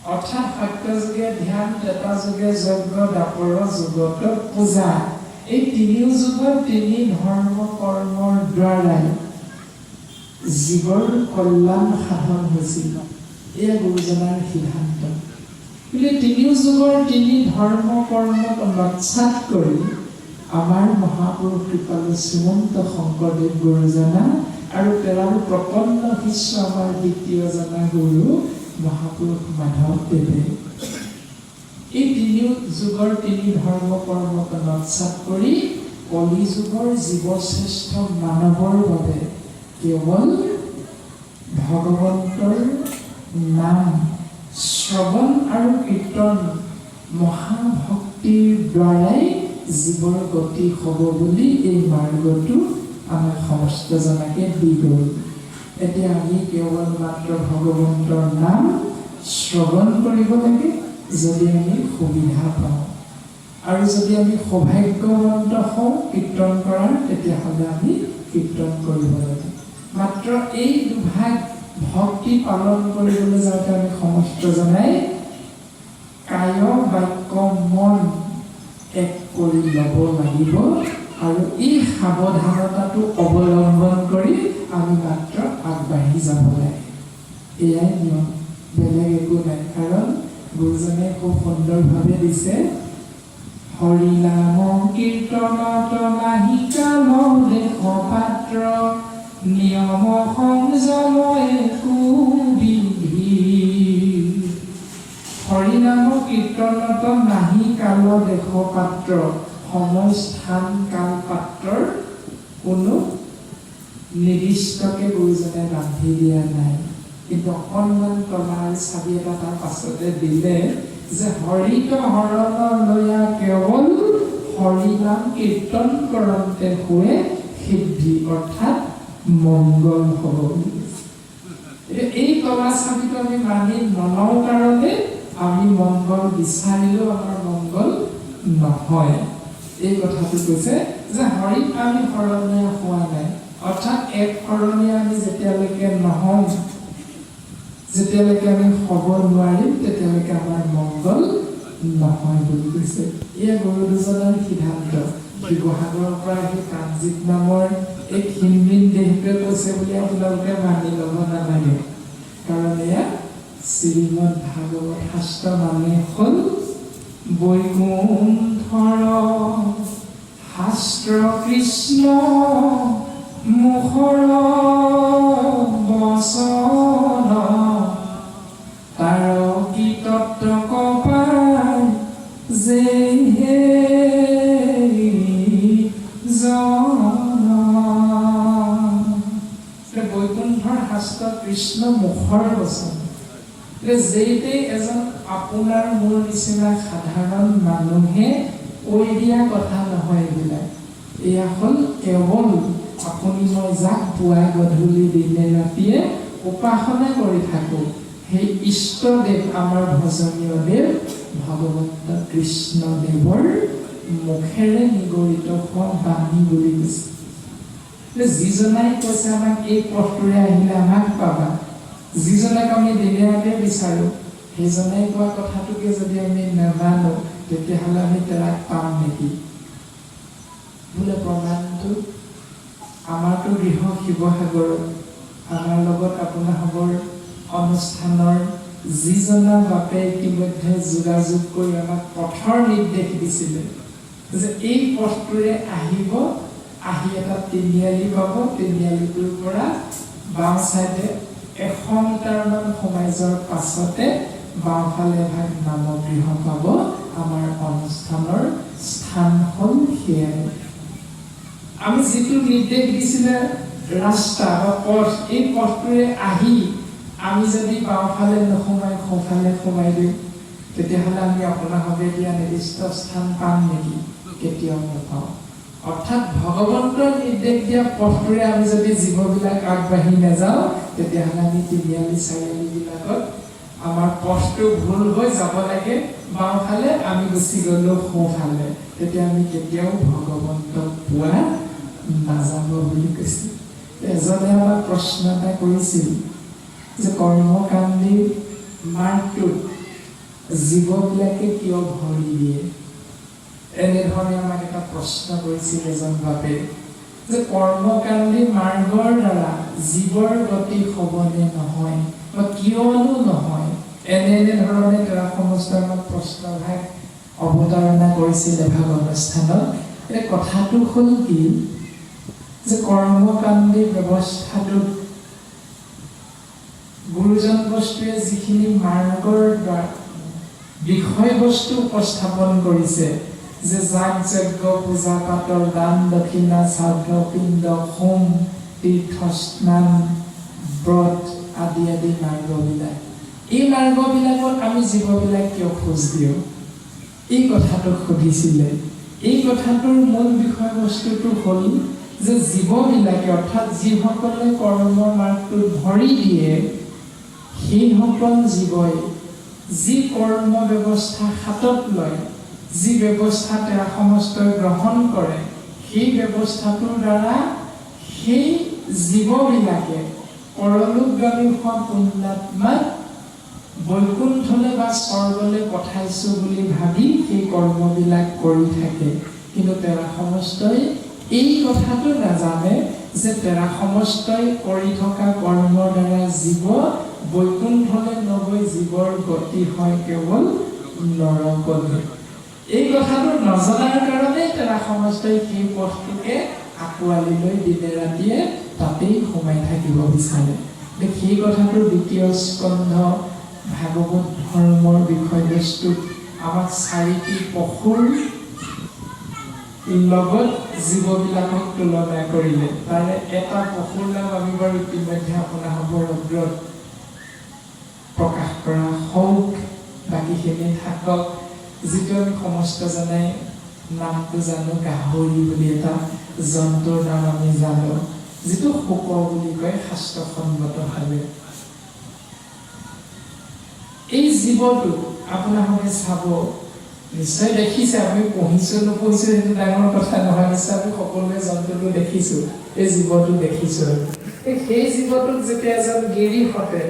অৰ্থাৎ সত্যযুগে ধ্যান, ত্ৰেতা যুগে যজ্ঞ, দ্বাপৰ যুগত পূজা। এই তিনিও যুগত তিনি ধৰ্ম কৰ্মৰ দ্বাৰাই জীৱৰ কল্যাণ সাধন হৈছিল। এয়া গুৰুজনাৰ সিদ্ধান্ত। কিন্তু তিনিও যুগৰ তিনি ধৰ্ম কৰ্মক নৎসাৎ কৰি আমাৰ মহাপুৰুষ কৃপালু শ্ৰীমন্ত শংকৰদেৱ গুৰুজনা আৰু তেওঁৰ প্ৰপন্ন শিষ্য আমাৰ দ্বিতীয় জনা গুৰু মহাপুৰুষ মাধৱদেৱে এই তিনিও যুগৰ তিনি ধৰ্ম কৰ্মক নৎসাৎ কৰি কলি যুগৰ জীৱশ্ৰেষ্ঠ মানৱৰ বাবে কেৱল ভগৱন্তৰ নাম শ্ৰৱণ আৰু কীৰ্তন মহাভক্তিৰ দ্বাৰাই জীৱৰ গতি হ'ব বুলি এই মাৰ্গটো আমাক সমস্ত জনাকে দি গ'ল। এতিয়া আমি কেৱল মাত্ৰ ভগৱন্তৰ নাম শ্ৰৱণ কৰিব লাগে যদি আমি সুবিধা পাওঁ, আৰু যদি আমি সৌভাগ্যৱন্ত হওঁ কীৰ্তন কৰাৰ, তেতিয়াহ'লে আমি কীৰ্তন কৰিব লাগে। মাত্ৰ এই দুভাগ ভক্তি পালন কৰিবলৈ যাওঁতে আমি সমস্ত জনাই কায় বাক্য মন এক কৰি ল'ব লাগিব, আৰু এই সাৱধানতাটো অৱলম্বন কৰি আমি মাত্ৰ আগবাঢ়ি যাব লাগে। এয়াই নিয়ম, বেলেগ একো নাই। কাৰণ গুৰুজনে খুব সুন্দৰভাৱে দিছে, হৰি নাম কীৰ্তনত নাহি কাল দেশ পাত্ৰ, নিয়ম সংযম একো বিধি। হৰি নাম কীৰ্তনত নাহি কাল দেশ পাত্ৰ, সময় স্থান কাল পাত্ৰৰ কোনো নিৰ্দিষ্টকে গুৰুজনে বান্ধি দিয়া নাই। কিন্তু অকণমান তলাৰ চাবি এটা তাৰ পাছতে দিলে যে হৰিত হৰণ লয়া কেৱল হৰি নাম কীৰ্তন কৰন্তে হোৱে সিদ্ধি, অৰ্থাৎ মংগল হ'ব বুলি কৈছে। এই তলা চাবিটো আমি মানি নলওঁ কাৰণে আমি মংগল বিচাৰিলেও আমাৰ মংগল নহয়। এই কথাটো কৈছে যে হৰিক আমি শৰণীয়া হোৱা নাই, অৰ্থাৎ এক শৰণীয়া আমি যেতিয়ালৈকে নহওঁ, যেতিয়ালৈকে আমি হ'ব নোৱাৰিম, তেতিয়ালৈকে আমাৰ মংগল নহয় বুলি কৈছে। এয়া গুৰু দুজনৰ সিদ্ধান্ত। শিৱসাগৰৰ পৰা আহি প্ৰাণজিৎ নামৰ এই ক্ষীণমিন দেহটোৱে কৈছে বুলি আপোনালোকে মানি ল'ব নালাগে। কাৰণ এয়া শ্ৰীমদ ভাগৱত শাস্ত্ৰ মানে হ'ল বৈকুণ্ঠৰ শাস্ত্ৰ কৃষ্ণ মুখৰ বচন, তাৰ কি তত্ত্ব কপাল যে বৈকুণ্ঠৰ শাস্ত্ৰ কৃষ্ণ মুখৰ বচন। যেইতে এজন আপোনাৰ মোৰ নিচিনা সাধাৰণ মানুহে কৈ দিয়া কথা নহয় এইবিলাক। এয়া হ'ল কেৱল আপুনি মই যাক পুৱা গধূলি দিনে ৰাতিয়ে উপাসনা কৰি থাকোঁ, সেই ইষ্টদেৱ আমাৰ ভজনীয় দেৱ ভগৱন্ত কৃষ্ণদেৱৰ মুখেৰে নিগৰিত হোৱা বাণী বুলি কৈছে। যিজনাই কৈছে আমাক এই পথটোৰে আহিলে আমাক পাবা, যিজনাক আমি দিনে ৰাতিয়ে বিচাৰোঁ, সেইজনে কোৱা কথাটোকে যদি আমি নামানো, তেতিয়াহ'লে আমি তেওঁক পাম নেকি? বোলে প্ৰমাণটো আমাৰতো গৃহ শিৱসাগৰত, আমাৰ লগত আপোনালোকৰ অনুষ্ঠানৰ যিজনা বাপে ইতিমধ্যে যোগাযোগ কৰি আমাক পথৰ নিৰ্দেশ দিছিলে যে এই পথটোৰে আহিব, আহি এটা তিনিআলি পাব, তিনিআলিটোৰ পৰা বাওঁ চাইডে 100 মিটাৰমান সোমাই যোৱাৰ পাছতে বাওঁফালে এভাগ নামগৃহ পাব। আমাৰ অনুষ্ঠানৰ স্থান হ'ল সেয়াই। আমি যিটো নিৰ্দেশ দিছিলে ৰাস্তা বা পথ, এই পথটোৰে আহি আমি যদি বাওঁফালে নোসোমাই সোঁফালে সোমাই দিওঁ, তেতিয়াহ'লে আমি আপোনালোকে দিয়া নিৰ্দিষ্ট স্থান পাম নেকি? কেতিয়াও নাপাওঁ। অৰ্থাৎ ভগৱন্তৰ নিৰ্দেশ দিয়া পথটোৰে আমি যদি জীৱবিলাক আগবাঢ়ি নাযাওঁ, তেতিয়াহ'লে আমি তিনিআলি চাৰিআলিবিলাকত আমাৰ পথটো ভুল হৈ যাব লাগে বাওঁফালে, আমি গুচি গ'লো সোঁফালে, তেতিয়া আমি কেতিয়াও ভগৱন্তক পোৱা নাযাব বুলি কৈছিল। এজনে আমাক প্ৰশ্ন এটা কৰিছিল যে কৰ্মকাণ্ডী মাৰ্গটোত জীৱবিলাকে কিয় ভৰি দিয়ে? এনেধৰণে আমাক এটা প্ৰশ্ন কৰিছিল এজন বাপে যে কৰ্মকাণ্ডী মাৰ্গৰ দ্বাৰা জীৱৰ গতি হ'বনে নহয় বা কিয়নো নহয়? এনেধৰণে তেওঁ সমস্ত আমাক প্ৰশ্নভাগ অৱতাৰণা কৰিছিলে ভাগ অনুষ্ঠানত। এতিয়া কথাটো হ'ল কি যে কৰ্মকাণ্ডী ব্যৱস্থাটোত গুৰুজন বস্তুৱে যিখিনি মাৰ্গৰ বিষয়বস্তু উপস্থাপন কৰিছে যে যাগ যজ্ঞ পূজা পাতল দান দক্ষিণা শ্ৰাদ্ধ পিণ্ড হোম তীৰ্থ স্নান ব্ৰত আদি আদি মাৰ্গবিলাক, এই মাৰ্গবিলাকত আমি জীৱবিলাক কিয় খোজ দিওঁ? এই কথাটো সুধিছিলে। এই কথাটোৰ মূল বিষয়বস্তুটো হ'ল যে জীৱবিলাকে অৰ্থাৎ যিসকলে কৰ্ম মাৰ্গটোত ভৰি দিয়ে সেইসকল জীৱই যি কৰ্ম ব্যৱস্থা হাতত লয়, যি ব্যৱস্থা তেওঁ সমস্তই গ্ৰহণ কৰে, সেই ব্যৱস্থাটোৰ দ্বাৰা সেই জীৱবিলাকে পৰলোকগামী হোৱা পুণ্যাত্মাক বৈকুণ্ঠলৈ বা স্বৰ্গলৈ পঠাইছো বুলি ভাবি সেই কৰ্মবিলাক কৰি থাকে। কিন্তু তেওঁ সমস্তই এই কথাটো নাজানে যে তেওঁ সমস্তই কৰি থকা কৰ্মৰ দ্বাৰা জীৱ বৈকুণ্ঠলৈ নগৈ জীৱৰ গতি হয় কেৱল নৰকলৈ। এই কথাটো নজনাৰ কাৰণে তেওঁ সমস্তই সেই পথটোকে আঁকোৱালি লৈ দিনে ৰাতিয়ে তাতেই সোমাই থাকিব বিচাৰে। সেই কথাটো দ্বিতীয় স্কন্ধ ভাগৱত ধৰ্মৰ বিষয়বস্তুত আমাক চাৰিটি পশুৰ লগত জীৱবিলাকক তুলনা কৰিলে। তাৰে এটা পশুৰ নাম আমি বাৰু ইতিমধ্যে আপোনালোকৰ অগ্ৰত প্ৰকাশ কৰা হওক, বাকীখিনি থাকক। যিটো আমি সমস্ত জনাই নামটো জানো, গাহৰি বুলি এটা জন্তুৰ নাম আমি জানো, যিটো শোক বুলি কয় শাস্ত্ৰসন্মতভাৱে। এই জীৱটো আপোনালোকে চাব, নিশ্চয় দেখিছে, আমি পঢ়িছো নপঢ়িছো সেইটো ডাঙৰ কথা নহয়, নিশ্চয় আমি সকলোৱে জন্তুটো দেখিছো, এই জীৱটো দেখিছো। সেই জীৱটোক যেতিয়া এজন গিৰিহঁতে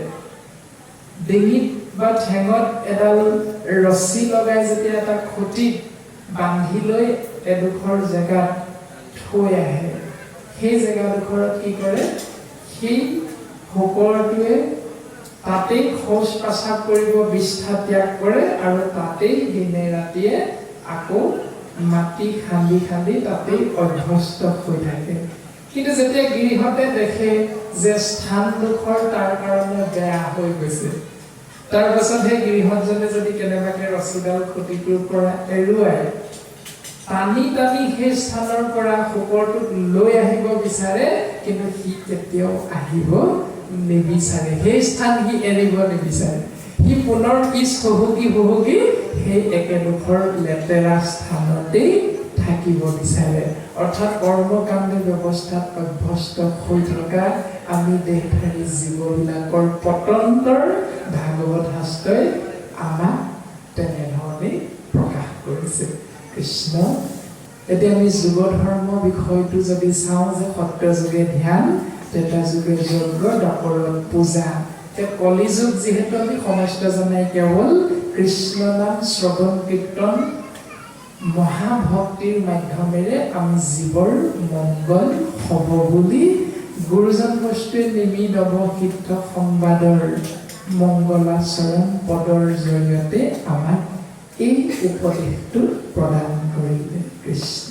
ডিঙিত বা ঠেঙত এডাল ৰছী লগাই যেতিয়া এটা খুঁটিত বান্ধি লৈ এডোখৰ জেগাত থৈ আহে, সেই জেগাডোখৰত কি কৰে, সেই শুকৰটোৱে তাতেই শৌচ প্ৰস্ৰাৱ কৰিব, বিষ্ঠা ত্যাগ কৰে আৰু তাতেই দিনে ৰাতিয়ে আকৌ মাটি খান্দি খান্দি তাতেই অভ্যস্ত হৈ থাকে। কিন্তু যেতিয়া গিৰিহঁতে দেখে যে স্থানডোখৰ তাৰ কাৰণে বেয়া হৈ গৈছে, তাৰ পাছত সেই গিৰিহঁতজনে যদি কেনেবাকে ৰছীডাল খুঁটিটোৰ পৰা এৰুৱাই টানি টানি সেই স্থানৰ পৰা শুকৰটোক লৈ আহিব বিচাৰে, কিন্তু সি কেতিয়াও আহিব নিবিচাৰে, সেই স্থান সি এৰিব নিবিচাৰে। সি পুনৰ পিছ হুহুকি হুহুকি সেই একেডোখৰ লেতেৰা স্থানতেই থাকিব বিচাৰে। অৰ্থাৎ কৰ্মকাণ্ডী ব্যৱস্থাত অভ্যস্ত হৈ থকা আমি দেহধাৰী জীৱবিলাকৰ পতন্তৰ ভাগৱত শাস্ত্ৰই আমাক তেনেধৰণে প্ৰকাশ কৰিছে। কৃষ্ণ, এতিয়া আমি যুগ ধৰ্ম বিষয়টো যদি চাওঁ যে সত্য যুগে ধ্যান, তেতা যুগে যজ্ঞ, দাপৰত পূজা। কলিযুগ যিহেতু আমি সমস্ত জনাই কেৱল কৃষ্ণ নাম শ্ৰৱণ কীৰ্তন মহাভক্তিৰ মাধ্যমেৰে আমি জীৱৰ মংগল হ'ব বুলি গুৰুজন বস্তুৱে নিমি নৱসিদ্ধ সংবাদৰ মংগলাচৰণ পদৰ জৰিয়তে আমাক এই উপদেশটো প্ৰদান কৰিলে। কৃষ্ণ।